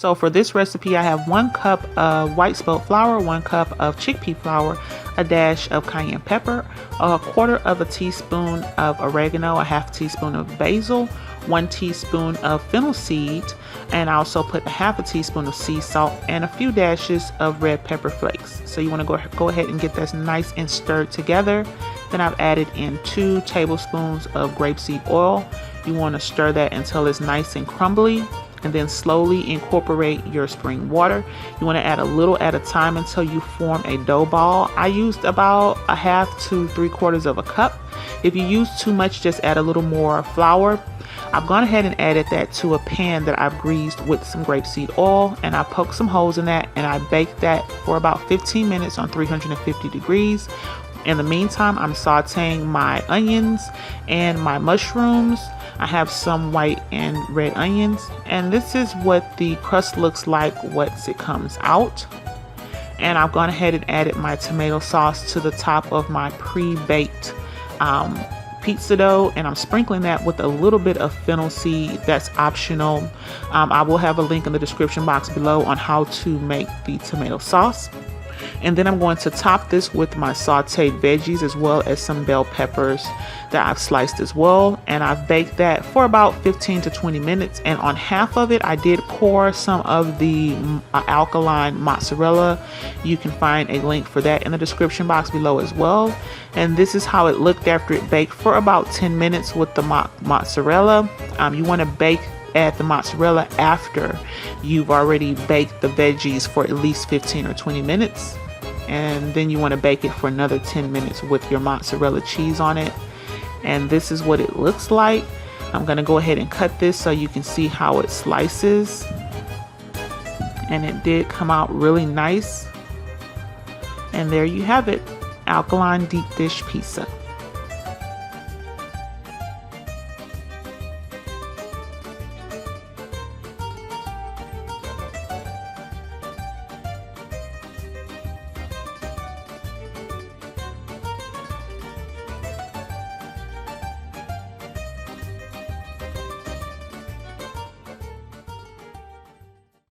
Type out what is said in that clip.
So for this recipe, I have 1 cup of white spelt flour, 1 cup of chickpea flour, a dash of cayenne pepper, a 1/4 teaspoon of oregano, a 1/2 teaspoon of basil, 1 teaspoon of fennel seed, and I also put a 1/2 teaspoon of sea salt and a few dashes of red pepper flakes. So you want to go ahead and get that nice and stirred together. Then I've added in 2 tablespoons of grapeseed oil. You want to stir that until it's nice and crumbly, and then slowly incorporate your spring water. You want to add a little at a time until you form a dough ball. I used about a 1/2 to 3/4 cup. If you use too much, just add a little more flour. I've gone ahead and added that to a pan that I've greased with some grapeseed oil, and I poked some holes in that, and I baked that for about 15 minutes on 350 degrees. In the meantime, I'm sauteing my onions and my mushrooms. I have some white and red onions, and this is what the crust looks like once it comes out. And I've gone ahead and added my tomato sauce to the top of my pre-baked pizza dough, and I'm sprinkling that with a little bit of fennel seed. That's optional. I will have a link in the description box below on how to make the tomato sauce. And then I'm going to top this with my sauteed veggies as well as some bell peppers that I've sliced as well. And I've baked that for about 15 to 20 minutes. And on half of it, I did pour some of the alkaline mozzarella. You can find a link for that in the description box below as well. And this is how it looked after it baked for about 10 minutes with the mozzarella. You want to add the mozzarella after you've already baked the veggies for at least 15 or 20 minutes, and then you want to bake it for another 10 minutes with your mozzarella cheese on it. And this is what it looks like. I'm going to go ahead and cut this so you can see how it slices, and it did come out really nice. And there you have it, alkaline deep dish pizza.